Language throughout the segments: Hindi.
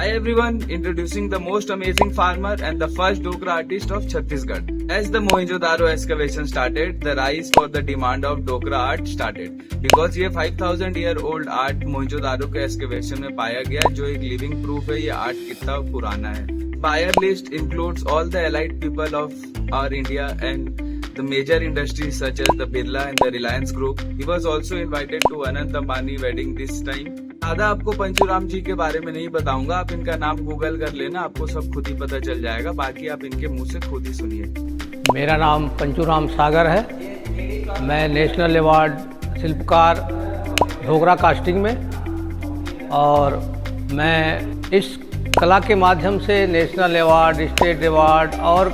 Hi everyone, introducing the most amazing farmer and the first Dokra artist of Chhattisgarh. As the Mohenjo-daro excavation started, the rise for the demand of Dokra art started. Because ये 5000 year old art Mohenjo-daro के excavation में पाया गया, जो एक living proof है ये art कितना पुराना है. Buyer list includes all the elite people of our India and the major industries such as the Birla and the Reliance Group. He was also invited to Anant Ambani wedding this time. ज्यादा आपको पंचूराम जी के बारे में नहीं बताऊंगा, आप इनका नाम गूगल कर लेना, आपको सब खुद ही पता चल जाएगा. बाकी आप इनके मुंह से खुद ही सुनिए. मेरा नाम पंचूराम सागर है. मैं नेशनल अवार्ड शिल्पकार ढोकरा कास्टिंग में, और मैं इस कला के माध्यम से नेशनल अवार्ड, स्टेट अवार्ड और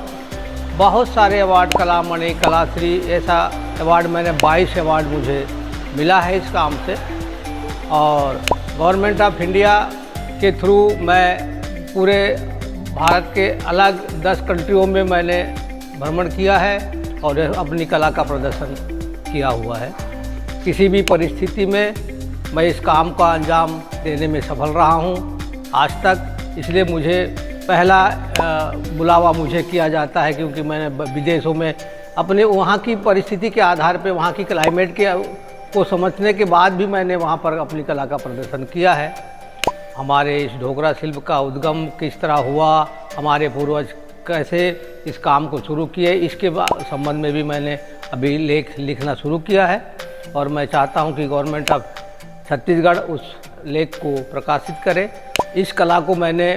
बहुत सारे अवार्ड, कलामणि, कलाश्री, ऐसा अवार्ड मैंने 22 अवार्ड मुझे मिला है इस काम से. और गवर्नमेंट ऑफ इंडिया के थ्रू मैं पूरे भारत के अलग 10 कंट्रियों में मैंने भ्रमण किया है और अपनी कला का प्रदर्शन किया हुआ है. किसी भी परिस्थिति में मैं इस काम का अंजाम देने में सफल रहा हूँ आज तक. इसलिए मुझे पहला बुलावा मुझे किया जाता है, क्योंकि मैंने विदेशों में अपने वहाँ की परिस्थिति के आधार पे, वहाँ की क्लाइमेट के को समझने के बाद भी मैंने वहाँ पर अपनी कला का प्रदर्शन किया है. हमारे इस ढोकरा शिल्प का उद्गम किस तरह हुआ, हमारे पूर्वज कैसे इस काम को शुरू किए, इसके संबंध में भी मैंने अभी लेख लिखना शुरू किया है. और मैं चाहता हूँ कि गवर्नमेंट ऑफ छत्तीसगढ़ उस लेख को प्रकाशित करे. इस कला को मैंने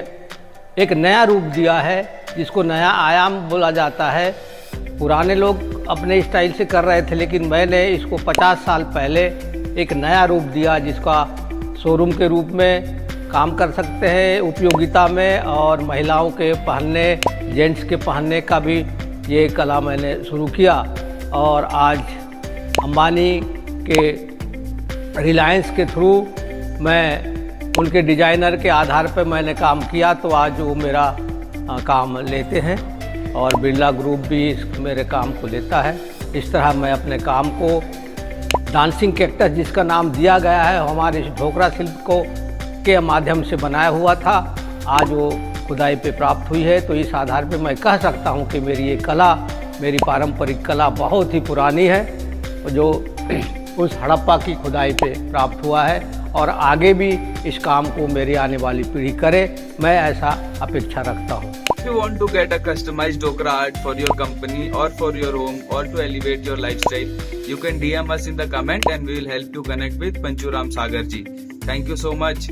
एक नया रूप दिया है, जिसको नया आयाम बोला जाता है. पुराने लोग अपने स्टाइल से कर रहे थे, लेकिन मैंने इसको 50 साल पहले एक नया रूप दिया, जिसका शोरूम के रूप में काम कर सकते हैं, उपयोगिता में, और महिलाओं के पहनने, जेंट्स के पहनने का भी ये कला मैंने शुरू किया. और आज अंबानी के रिलायंस के थ्रू मैं उनके डिजाइनर के आधार पर मैंने काम किया, तो आज वो मेरा काम लेते हैं, और बिरला ग्रुप भी मेरे काम को लेता है. इस तरह मैं अपने काम को डांसिंग कैक्टस, जिसका नाम दिया गया है, हमारे इस ढोकरा शिल्प को के माध्यम से बनाया हुआ था, आज वो खुदाई पे प्राप्त हुई है. तो इस आधार पे मैं कह सकता हूँ कि मेरी ये कला, मेरी पारंपरिक कला बहुत ही पुरानी है, जो उस हड़प्पा की खुदाई पे प्राप्त हुआ है, और आगे भी इस काम को मेरी आने वाली पीढ़ी करे, मैं ऐसा अपेक्षा रखता हूँ. If you want to get a customized Dokra art for your company or for your home or to elevate your lifestyle, you can DM us in the comment and we will help to connect with Panchuram Sagar ji. Thank you so much.